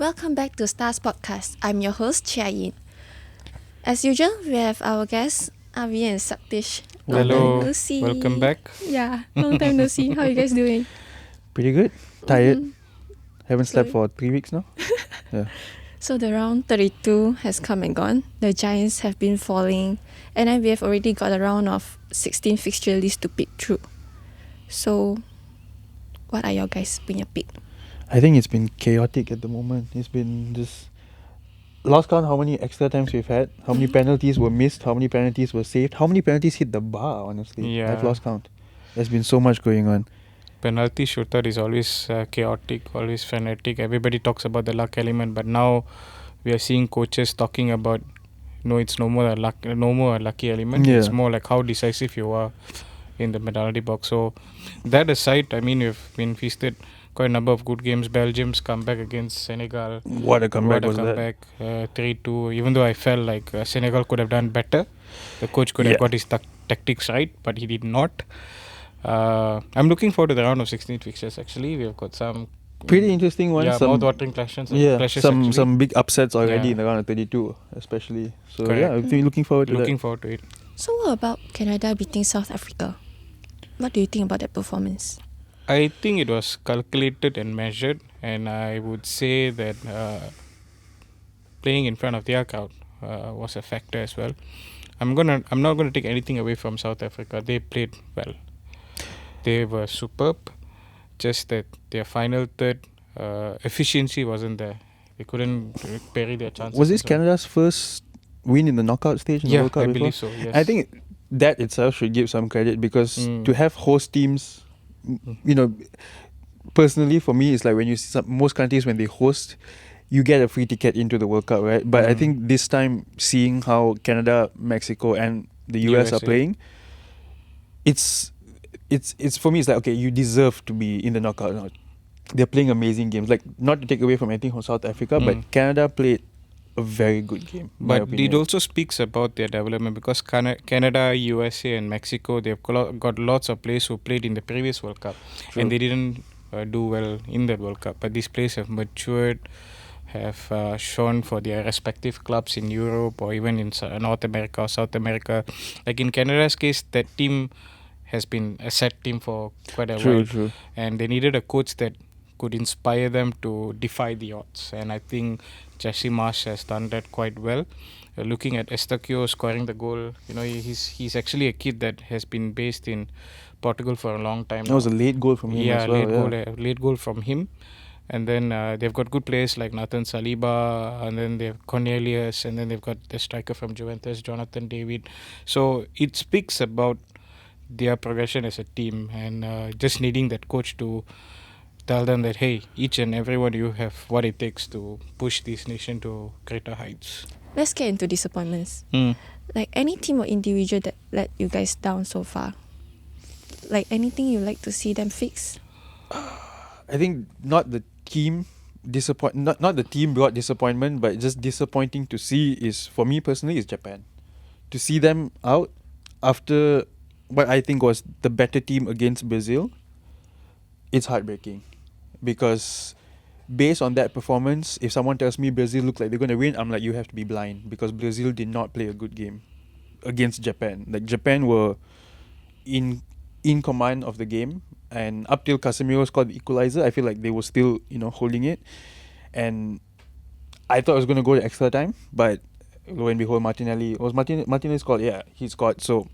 Welcome back to Sportcast. I'm your host, Chia. As usual, we have our guests, Avi and Saktesh. Long time Hello, no see. welcome back. Yeah, long time no see. How are you guys doing? Pretty good. Tired. Mhm. Haven't slept Good. for 3 weeks now. Yeah. So the round 32 has come and gone. The Giants have been falling, and then we have already got a round of 16 fixture list to pick through. So, what are your guys' punya pick? I think it's been chaotic at the moment. It's been just lost count how many extra times we've had, how many penalties were missed, how many penalties were saved, how many penalties hit the bar, honestly. Yeah. I've lost count. There's been so much going on. Penalty shooter is always chaotic, always frenetic. Everybody talks about the luck element, but now we are seeing coaches talking about it's no more a lucky element. Yeah. It's more like how decisive you are in the penalty box. So that aside, I mean, we've been feasted quite a number of good games. Belgium's comeback against Senegal. What a comeback What a was comeback! 3-2. Even though I felt like Senegal could have done better, the coach could have got his tactics right, but he did not. I'm looking forward to the round of 16 fixtures. Actually, we've got some Pretty interesting ones. yeah, some mouth-watering clashes. some big upsets already Yeah. in the round of 32, especially. So Correct. yeah, I've been looking forward to Looking forward to it. So, what about Canada beating South Africa? What do you think about that performance? I think it was calculated and measured, and I would say that playing in front of their crowd was a factor as well. I'm not gonna take anything away from South Africa. They played well. They were superb. Just that their final third efficiency wasn't there. They couldn't bury their chances. Was this as well. Canada's first win in the knockout stage in the Yeah, World Cup I before? believe so. Yes. I think that itself should give some credit because Mm. to have host teams, you know, personally for me, it's like when you see most countries when they host, you get a free ticket into the World Cup, right? But I think this time, seeing how Canada, Mexico, and the US are USA. playing, it's for me. It's like, okay, you deserve to be in the knockout. Now, they're playing amazing games. Like, not to take away from anything from South Africa, but Canada played a very good game. in my But opinion. it also speaks about their development because Canada, USA, and Mexico, they've got lots of players who played in the previous World Cup, True. and they didn't do well in that World Cup. But these players have matured, have shown for their respective clubs in Europe or even in North America or South America. Like in Canada's case, that team has been a set team for quite a while, True. and they needed a coach that could inspire them to defy the odds. And I think Jesse Marsh has done that quite well. Looking at Estacio scoring the goal, he's actually a kid that has been based in Portugal for a long time. That was a late goal from him yeah, as well. late goal from him. And then they've got good players like Nathan Saliba, and then they've Cornelius, and then they've got the striker from Juventus, Jonathan David. So it speaks about their progression as a team, and just needing that coach to tell them that, hey, each and every one of you have what it takes to push this nation to greater heights. Let's get into disappointments. Like any team or individual that let you guys down so far? Like anything you like to see them fix? I think not the team not the team brought disappointment, but just disappointing to see is, for me personally, is Japan. To see them out after what I think was the better team against Brazil, it's heartbreaking. Because based on that performance, if someone tells me Brazil look like they're going to win, I'm like, you have to be blind, because Brazil did not play a good game against Japan. Like, Japan were in command of the game, and up till Casemiro scored the equalizer, I feel like they were still, holding it. And I thought it was going to go to extra time, but lo and behold, Martinelli scored. Yeah, he scored. So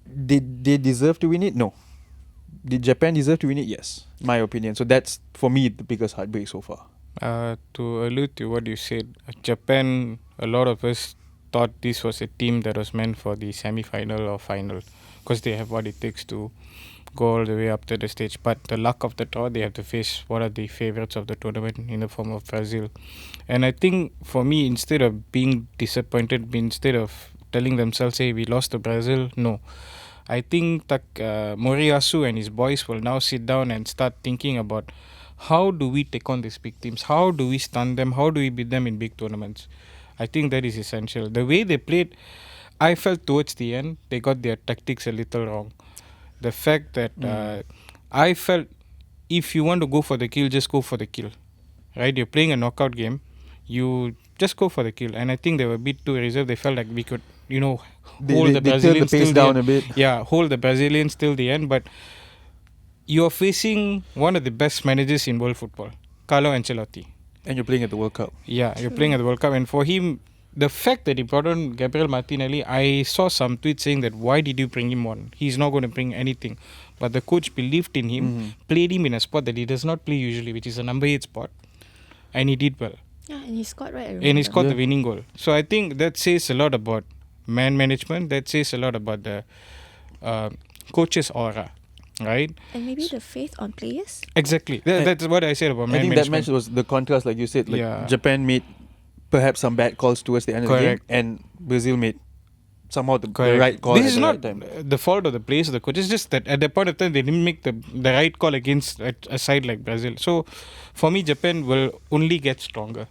did they deserve to win it? No. Did Japan deserve to win it? Yes, my opinion. So that's, for me, the biggest heartbreak so far. To allude to what you said, Japan, a lot of us thought this was a team that was meant for the semi-final or final, because they have what it takes to go all the way up to the stage. But the luck of the draw, they have to face one of the favourites of the tournament in the form of Brazil. And I think for me, instead of being disappointed, instead of telling themselves, hey, we lost to Brazil, no. I think that Moriyasu and his boys will now sit down and start thinking about, how do we take on these big teams? How do we stun them? How do we beat them in big tournaments? I think that is essential. The way they played, I felt towards the end, they got their tactics a little wrong. The fact that I felt, if you want to go for the kill, just go for the kill. right? You're playing a knockout game. You just go for the kill. And I think they were a bit too reserved. They felt like we could, hold the They turned the Brazilians pace till down the a end. bit. Yeah, hold the Brazilians till the end. But you're facing one of the best managers in world football, Carlo Ancelotti. And you're playing at the World Cup. Yeah, you're playing at the World Cup. And for him, the fact that he brought on Gabriel Martinelli, I saw some tweets saying that why did you bring him on? He's not going to bring anything. But the coach believed in him, played him in a spot that he does not play usually, which is a number 8 spot. And he did well. Yeah, and he scored right. And he scored the winning goal. So I think that says a lot about man management. That says a lot about the coach's aura, right? And maybe the faith on players. Exactly. That's what I said about man I think management. that match was the contrast, like you said. Like Yeah. Japan made perhaps some bad calls towards the end of the game, Correct. and Brazil made somehow the Correct. right call. This at is the not right time. the fault of the players or the coach. It's just that at that point of time they didn't make the right call against a side like Brazil. So for me, Japan will only get stronger.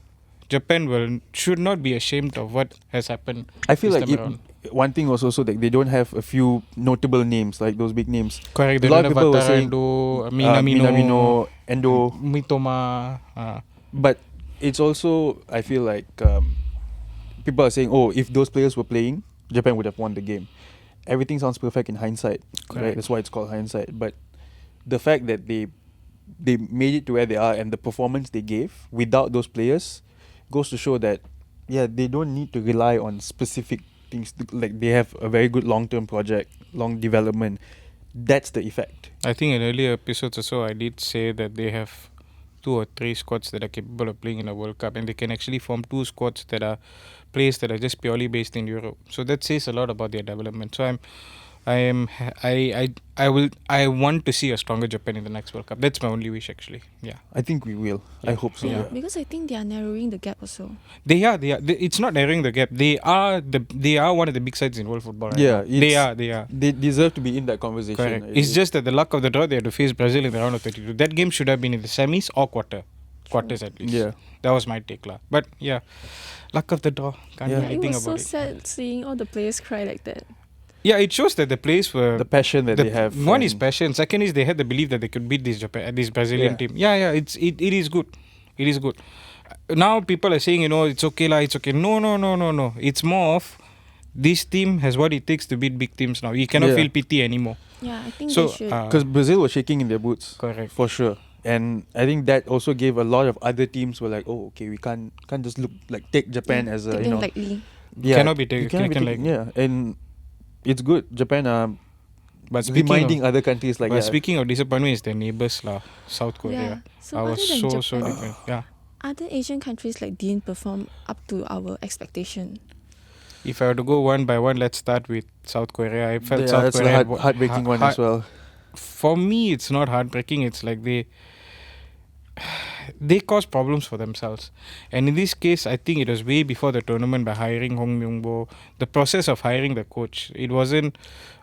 Japan should not be ashamed of what has happened. I feel this like time around. one thing was also that they don't have a few notable names, like those big names. Correct. A lot of people were Wataru saying, Endo, Minamino, Minamino, Endo. Mitoma. But it's also, I feel like people are saying, oh, if those players were playing, Japan would have won the game. Everything sounds perfect in hindsight, right? Correct. That's why it's called hindsight. But the fact that they made it to where they are and the performance they gave without those players goes to show that, yeah, they don't need to rely on specific things. Like they have a very good long-term project, long development. That's the effect. I think in earlier episodes or so, I did say that they have 2 or 3 squads that are capable of playing in a World Cup, and they can actually form 2 squads that are players that are just purely based in Europe. So that says a lot about their development. So I want to see a stronger Japan in the next World Cup. That's my only wish, actually. Yeah, I think we will. I Yeah. hope so. Yeah, Yeah. because I think they are narrowing the gap also. they are. It's not narrowing the gap. They are one of the big sides in world football. Right Yeah, now. They it's- are. They deserve to be in that conversation. Correct. It's just that the luck of the draw, they had to face Brazil in the round of 32. That game should have been in the semis or quarters at least. Yeah. That was my take, lah. But yeah, luck of the draw. Can't Yeah. do It anything was so about it. sad seeing all the players cry like that. Yeah, it shows that the players were the passion that they have. One is and- passion. Second is they had the belief that they could beat this Brazilian Yeah. team. Yeah. It is good. It is good. Now people are saying, it's okay lah. It's okay. No. It's more of this team has what it takes to beat big teams now. You cannot Yeah. feel pity anymore. Yeah, I think So they should. Because Brazil was shaking in their boots. Correct. For sure. And I think that also gave a lot of other teams were like, oh, okay, we can't just look like take Japan as a, take them lightly. Cannot be you taken take- like- yeah, and it's good. Japan are But speaking reminding of, other countries like but yeah, speaking of disappointment, is their neighbours lah, South Korea. Yeah. So I other was than so Japan, different. Yeah. other Asian countries like didn't perform up to our expectation. If I were to go one by one, let's start with South Korea. I felt South that's Korea a heartbreaking one as well. For me, it's not heartbreaking. It's like they cause problems for themselves. And in this case, I think it was way before the tournament by hiring Hong Myung-bo. The process of hiring the coach, it wasn't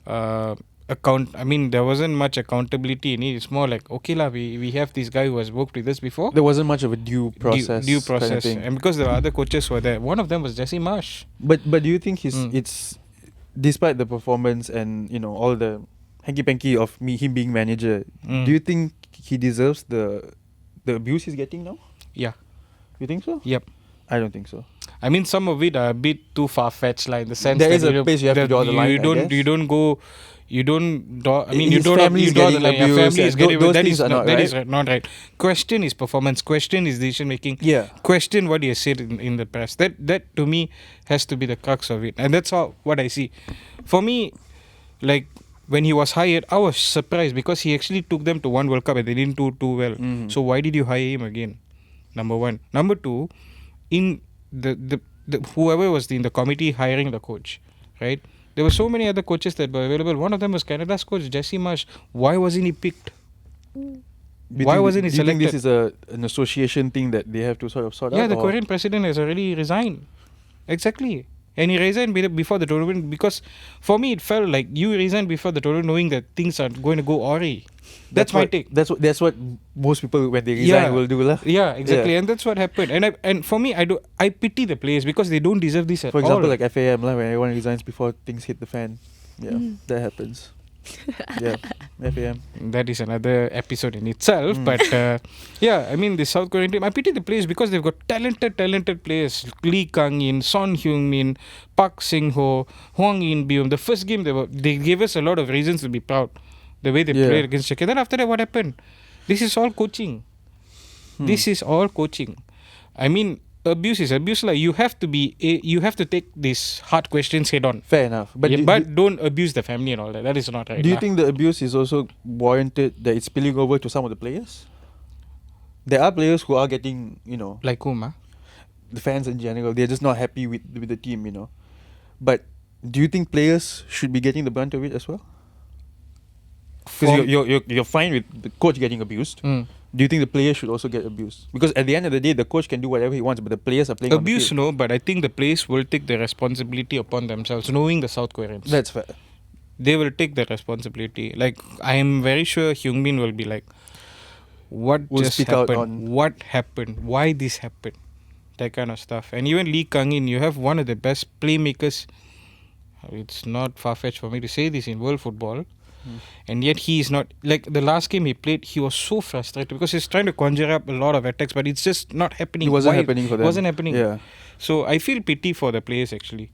there wasn't much accountability in it. It's more like, okay lah, we have this guy who has worked with us before. There wasn't much of a due process. Due kind of process. thing. And because there were other coaches who were there, one of them was Jesse Marsh. But do you think Mm. it's despite the performance and all the hanky panky of him being manager, Mm. do you think he deserves the abuse he's getting now? Yeah. You think so? Yep. I don't think so. I mean, some of it are a bit too far-fetched, like in the sense There that is a place you have to that draw the line, I guess. You don't go. You don't draw. I mean, His you don't. family You is draw the getting line. Your abused family and is getting. those That things is are not. not That right. is not right. Question is performance. Question is decision making. Yeah. Question what he has said in the press. That to me has to be the crux of it, and that's what I see. For me, like when he was hired, I was surprised because he actually took them to one World Cup and they didn't do too well. Mhm. So why did you hire him again? Number one. Number two, in the whoever was in the committee hiring the coach, right? There were so many other coaches that were available. One of them was Canada's coach, Jesse Marsh. Why wasn't he picked? Why wasn't he Do you think this selected? is an association thing that they have to sort out? Yeah, the or- Korean president has already resigned. Exactly. And he resigned before the tournament because for me it felt like you resigned before the tournament knowing that things are going to go awry. That's my what- take. That's what most people when they resign will do, lah. Yeah, exactly. Yeah. And that's what happened. And for me, I pity the players because they don't deserve this at For example, all. like FAM, lah, when everyone resigns before things hit the fan. Yeah, that happens. Yeah, FAM. That is another episode in itself. But yeah, I mean, the South Korean team, I pity the players because they've got talented players. Lee Kang-in, Son Heung-min, Park Sing-ho, Hwang In-byum. The first game, they gave us a lot of reasons to be proud. The way they played against Czechia. Then after that, what happened? This is all coaching. This is all coaching. I mean, abuse is abuse. Like, you have to take these hard questions head on. Fair enough. But, Don't abuse the family and all that. That is not right. do you think the abuse is also warranted, that it's spilling over to some of the players? There are players who are getting, Like whom? the fans in general, they're just not happy with the team, But do you think players should be getting the brunt of it as well? Because you're fine with the coach getting abused. Do you think the players should also get abused? Because at the end of the day, the coach can do whatever he wants, but the players are playing Abuse, on the field. no, but I think the players will take the responsibility upon themselves, knowing the South Koreans. That's fair. They will take the responsibility. Like, I am very sure Heung-min will be like, what Will just speak out happened? on- What happened? Why this happened? That kind of stuff. And even Lee Kang-in, you have one of the best playmakers. It's not far-fetched for me to say this in world football. And yet he is not, like the last game he played, he was so frustrated because he's trying to conjure up a lot of attacks, but it's just not happening. It wasn't Why? happening for them. It wasn't happening. Yeah. So I feel pity for the players actually.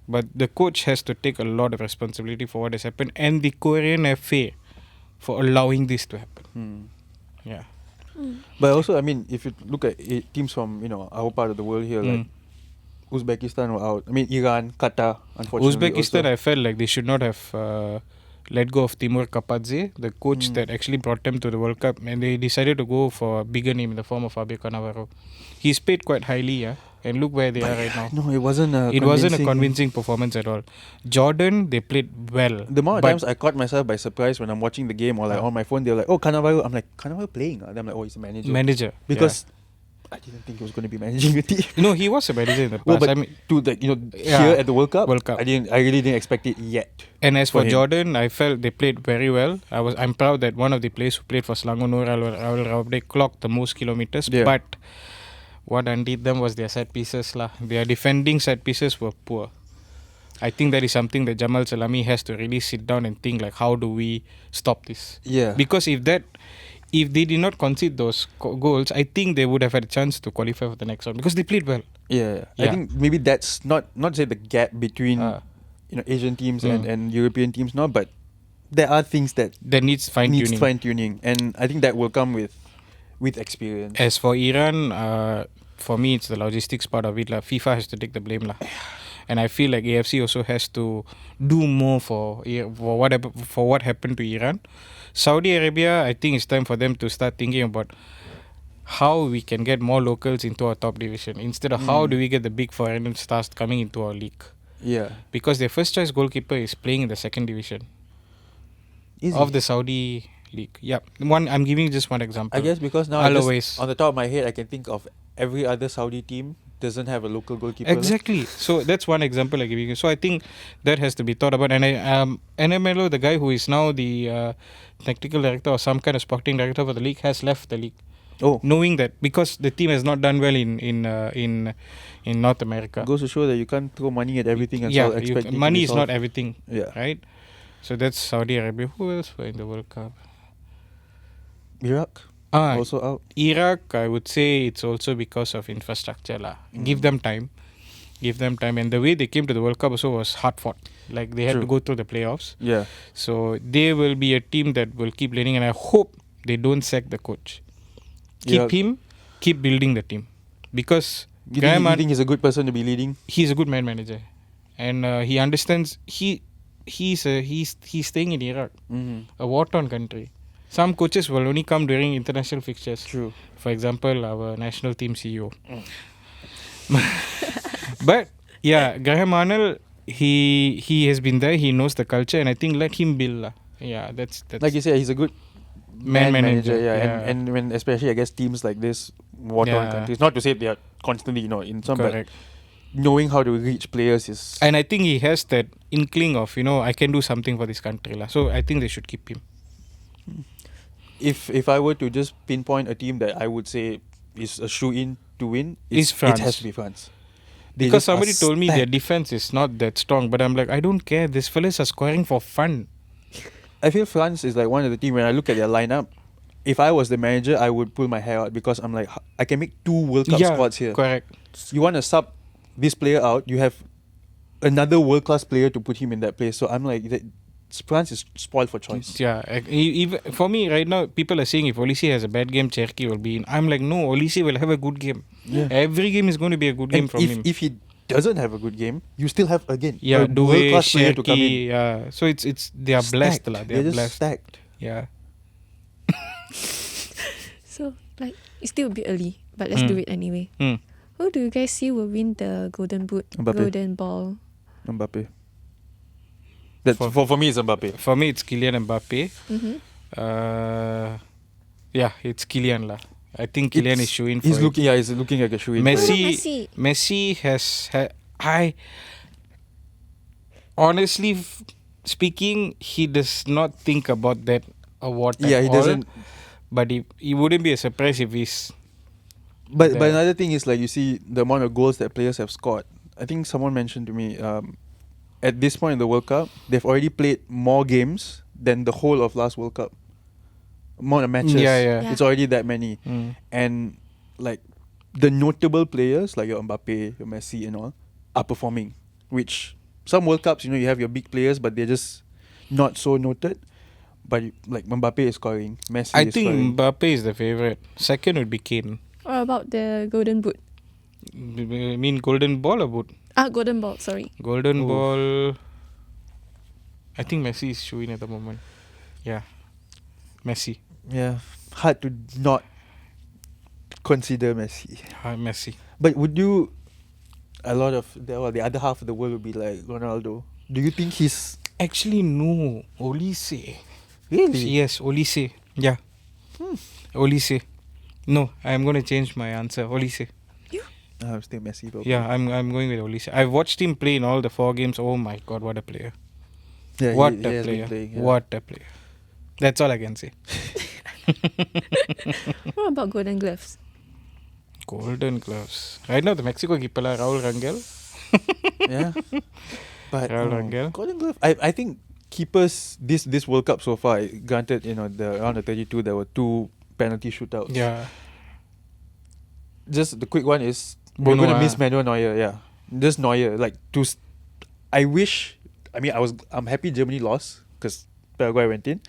But the coach has to take a lot of responsibility for what has happened, and the Korean FA for allowing this to happen. Yeah. But also, I mean, if you look at teams from, our part of the world here, like Uzbekistan were out. I mean, Iran, Qatar, unfortunately. Uzbekistan, also. I felt like they should not have let go of Timur Kapadze, the coach that actually brought them to the World Cup, and they decided to go for a bigger name in the form of Abe Cannavaro. He's paid quite highly, and look where they are right now. No, it wasn't a It wasn't a convincing performance at all. Jordan, they played well. The amount of times I caught myself by surprise when I'm watching the game or like on my phone, they're like, "Oh, Cannavaro." I'm like, "Cannavaro playing?" And I'm like, "Oh, he's a manager." Manager. Because I didn't think he was going to be managing a team. No, he was a manager in the past. Well, but I mean, to the here at the World Cup, World Cup. I really didn't expect it yet. And as for him. Jordan, I felt they played very well. I'm proud that one of the players who played for Selangor, Raul Raubde, clocked the most kilometers. Yeah. But what undid them was their set pieces lah. Their defending set pieces were poor. I think that is something that Jamal Salami has to really sit down and think, like, how do we stop this? Yeah. Because if they did not concede those goals, I think they would have had a chance to qualify for the next round because they played well. Yeah. I Yeah. think maybe that's not say the gap between Asian teams and European teams now, but there are things that needs fine tuning. and I think that will come with experience. As for Iran, for me it's the logistics part of it lah. FIFA has to take the blame lah. And I feel like AFC also has to do more for what happened to Iran. Saudi Arabia, I think it's time for them to start thinking about how we can get more locals into our top division instead of how do we get the big foreign stars coming into our league. Yeah. Because their first choice goalkeeper is playing in the second division Is of it? the Saudi league. Yeah, I'm giving just one example. I guess because now Always. on the top of my head I can think of every other Saudi team doesn't have a local goalkeeper. Exactly. So that's one example I'm giving you. So I think that has to be thought about. And NMLO, the guy who is now the technical director or some kind of sporting director for the league, has left the league. Oh, Knowing that because the team has not done well in North America. goes to show that you can't throw money at everything and Yeah, expect it to money be is solved. not everything. Yeah. Right? So that's Saudi Arabia. Who else were in the World Cup? Iraq Ah, also out. Iraq, I would say it's also because of infrastructure lah. Give them time, and the way they came to the World Cup also was hard fought. Like they had True. to go through the playoffs. Yeah. So they will be a team that will keep learning, and I hope they don't sack the coach. Yeah. Keep building the team, because You Graham think he's a good person to be leading? he's a good man manager, and he understands. He's staying in Iraq, a war-torn country. Some coaches will only come during international fixtures. True. For example, our national team CEO. But yeah, Graham Arnold, he has been there. He knows the culture, and I think let him build lah. Yeah, that's Like you said, he's a good Man manager, Yeah, yeah. And when especially I guess teams like this, war-torn Yeah. countries. Not to say they are constantly, in some, correct. but knowing how to reach players is. And I think he has that inkling of I can do something for this country lah. So I think they should keep him. If I were to just pinpoint a team that I would say is a shoe-in to win, Is France. It has to be France. They Because just are somebody told me their stacked. defense is not that strong, but I'm like, I don't care. These fellas are scoring for fun. I feel France is like one of the team. When I look at their lineup, if I was the manager, I would pull my hair out because I'm like, I can make 2 World Cup squads here. Correct. You want to sub this player out, you have another world class player to put him in that place. So I'm like, France is spoiled for choice. Yeah, even for me right now, people are saying if Olise has a bad game, Cherki will be in. I'm like, no, Olise will have a good game. Yeah. Every game is going to be a good game And from him. if he doesn't have a good game, you still have again Yeah, a world Due, class player to come in. Cherki, yeah. So it's they are blessed lah. They are They're just blessed. stacked. Yeah. So like it's still a bit early, but let's do it anyway. Who do you guys see will win the Golden Boot, Mbappe. Golden Ball? Mbappe. That's for me, it's Mbappe. For me, it's Kylian Mbappe. Mm-hmm. Yeah, it's Kylian lah. I think Kylian is showing for He's it. looking like a shoe in. Messi has I honestly speaking, he does not think about that award at Yeah, he all, doesn't. but he wouldn't be a surprise if he's But there. another thing is like you see the amount of goals that players have scored. I think someone mentioned to me at this point in the World Cup, they've already played more games than the whole of last World Cup. Amount of matches. Yeah. It's already that many. And like the notable players like your Mbappe, your Messi and all are performing. Which some World Cups, you have your big players but they're just not so noted. But like Mbappe is scoring, Messi I is think scoring. Mbappe is the favourite. Second would be Kane. Or about the Golden Boot? I mean golden ball or boot? Golden Ball, sorry. Golden ball. I think Messi is showing at the moment. Yeah. Messi. Yeah, hard to not consider Messi. Messi. But would you, a lot of the other half of the world would be like Ronaldo. Do you think he's Actually, no. Olise. really? Yes, Olise. Yeah. Olise. No, I'm going to change my answer. Olise. I'm still Messi, bro. Yeah, I'm going with Olise. I've watched him play in all the 4 games. Oh my God, what a player. Yeah, What he a has been player. playing, yeah. What a player. That's all I can say. What about Golden Gloves? Golden gloves. Right now, the Mexico keeper, Raul Rangel. Yeah. But Raul Rangel. Golden Glove. I think keepers this World Cup so far, granted, around the 32 there were 2 penalty shootouts. Yeah. Just the quick one is we're Bono, going to miss Manuel Neuer, yeah. Just Neuer. Like I'm happy Germany lost because Paraguay went in.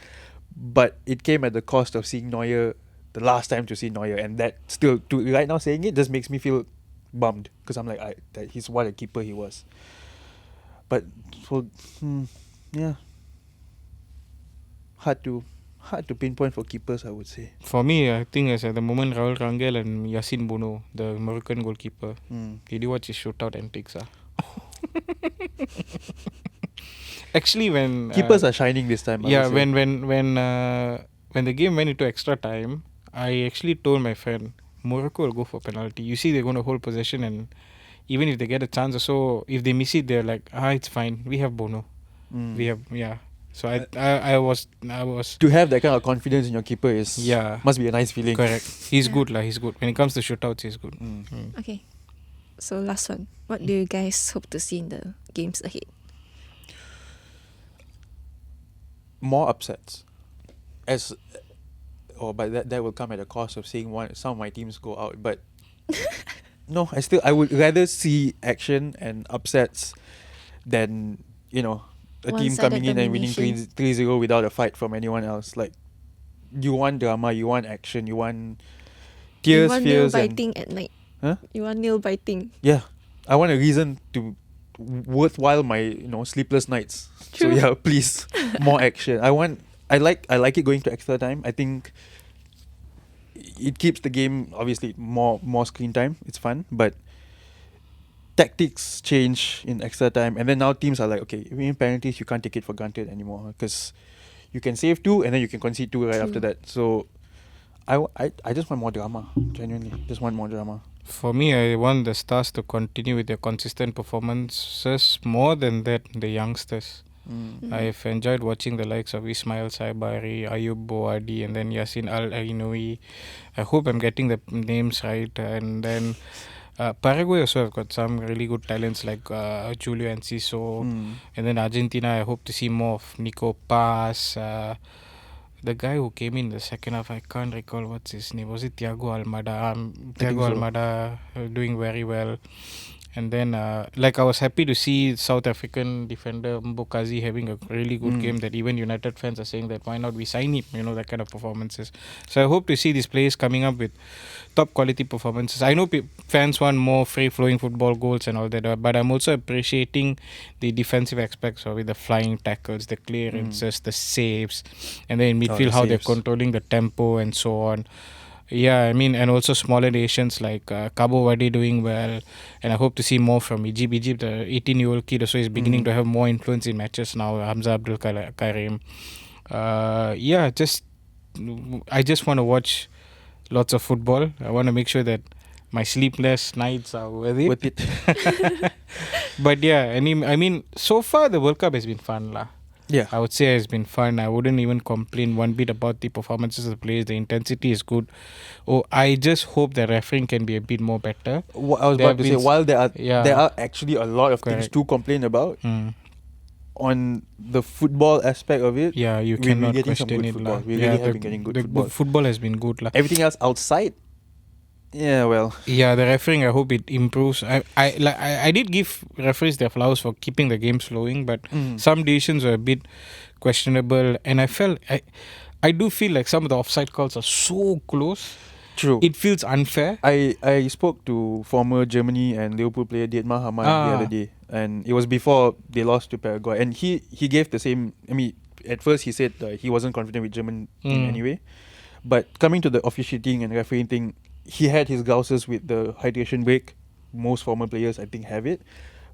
But it came at the cost of seeing Neuer the last time to see Neuer, and that still right now saying it just makes me feel bummed because I'm like that he's what a keeper he was. But yeah, hard to pinpoint for keepers, I would say. For me, I think as at the moment, Raul Rangel and Yacine Bono, the Moroccan goalkeeper. Did you watch his shootout antics? Actually, when Keepers are shining this time. yeah, when the game went into extra time, I actually told my friend Morocco will go for penalty. You see, they're going to hold possession, and even if they get a chance or so, if they miss it, they're like, it's fine. We have Bono. We have So I was to have that kind of confidence in your keeper is must be a nice feeling. correct. He's good lah. He's good when it comes to shootouts. He's good. Okay. So last one. What do you guys hope to see in the games ahead? More upsets, but that will come at the cost of seeing some of my teams go out. But no, I would rather see action and upsets than a team coming in and winning domination. 3-0 without a fight from anyone else. Like you want drama, you want action, you want tears, you want nail fears, and biting at night. Huh? You want nail biting. yeah, I want a reason to worthwhile my sleepless nights. True. So yeah, please more action. I like it going to extra time. I think it keeps the game obviously more screen time. It's fun, but tactics change in extra time, and then now teams are like, okay, in penalties you can't take it for granted anymore because you can save 2 and then you can concede 2 right True. after that. So I just want more drama. Genuinely, just want more drama. For me, I want the stars to continue with their consistent performances. More than that, the youngsters. I've enjoyed watching the likes of Ismail Saibari, Ayub Boadi, and then Yasin Al Ainoui. I hope I'm getting the names right. And then Paraguay also have got some really good talents like Julio Enciso. And then Argentina, I hope to see more of Nico Paz. The guy who came in the second half, I can't recall what's his name. Was it Thiago Almada? think Thiago so. Almada doing very well. And then, like, I was happy to see South African defender Mbokazi having a really good game that even United fans are saying that why not we sign him, that kind of performances. So I hope to see these players coming up with top quality performances. I know fans want more free-flowing football goals and all that, but I'm also appreciating the defensive aspects of it, the flying tackles, the clearances, the saves, and then in midfield the how they're saves. controlling the tempo and so on. Yeah, I mean, and also smaller nations like Cabo Verde doing well, and I hope to see more from Egypt. Egypt, the 18-year-old kid also is beginning to have more influence in matches now. Hamza Abdul Karim. I just want to watch lots of football. I want to make sure that my sleepless nights are worth it. But yeah, I mean, so far the World Cup has been fun, lah. Yeah. I would say it's been fun. I wouldn't even complain one bit about the performances of the players. The intensity is good. I just hope the refereeing can be a bit more better. I was about to say, while there are actually a lot of things Correct. to complain about, on the football aspect of it, Yeah, you we're cannot getting some question good it, football. lah. We really have been getting good football. Football has been good, lah. Everything else outside, yeah, well, Yeah, the refereeing, I hope it improves. I did give referees their flowers for keeping the games flowing, but some decisions were a bit questionable, and I do feel like some of the offside calls are so close. true. It feels unfair. I spoke to former Germany and Liverpool player Dietmar Hamann the other day, and it was before they lost to Paraguay, and he gave the same. I mean, at first he said he wasn't confident with German team anyway, but coming to the officiating and refereeing thing, he had his grouses with the hydration break. Most former players, I think, have it,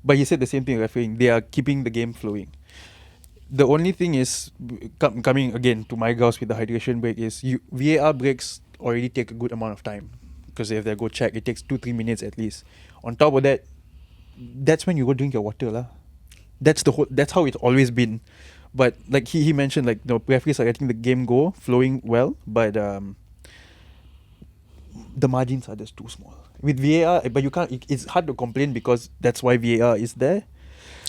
but he said the same thing refereeing. They are keeping the game flowing. The only thing is, coming again to my grouse with the hydration break, is VAR breaks already take a good amount of time, because if they go check, it takes 2-3 minutes at least. On top of that, that's when you go drink your water lah. That's how it's always been. But like he mentioned, like the referees are letting the game go flowing well, but the margins are just too small with VAR. But you can't. It's hard to complain because that's why VAR is there.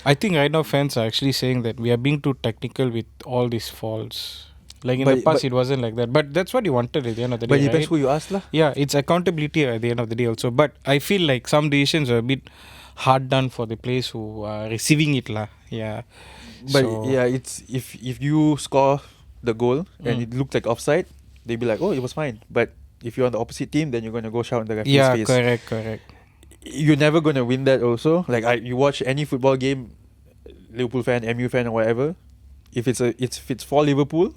I think right now fans are actually saying that we are being too technical with all these faults. Like in the past, it wasn't like that. But that's what you wanted at the end of the day. But it depends right? who you ask lah. Yeah, it's accountability at the end of the day also. But I feel like some decisions are a bit hard done for the players who are receiving it lah. Yeah. But yeah, it's if you score the goal and it looked like offside, they'd be like, oh, it was fine. But if you're on the opposite team, then you're gonna go shout in the referee's face. Yeah, correct. You're never gonna win that also. Like you watch any football game, Liverpool fan, MU fan, or whatever. If it's for Liverpool,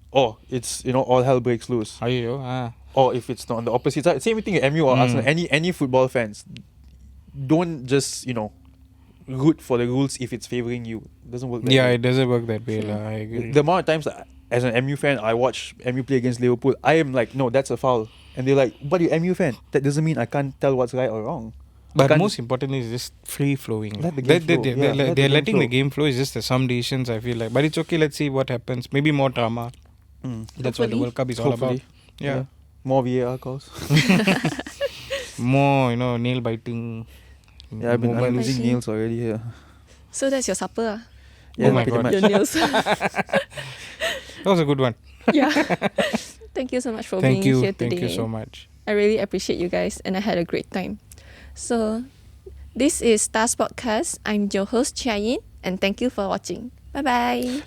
or it's all hell breaks loose. Or if it's not on the opposite side, same thing at MU or Arsenal. Any football fans, don't just root for the rules if it's favouring you. It doesn't work that way. It doesn't work that way lah. I agree. The amount of times as an MU fan I watch MU play against Liverpool, I am like, no, that's a foul. And they're like, but you're MU fan. That doesn't mean I can't tell what's right or wrong. But most importantly is just free flowing. Let the game flow. They're letting the game flow. It's just that some decisions I feel like. But it's okay, let's see what happens. Maybe more drama. That's what the World Cup is all about. Yeah. More VAR calls. More, nail biting. Yeah, I'm losing nails already here. So that's your supper. Yeah, oh my pretty god. much. Your nails. That was a good one. Yeah. Thank you so much for being here today. Thank you so much. I really appreciate you guys and I had a great time. So this is Sportcast. I'm your host Chia and thank you for watching. Bye bye.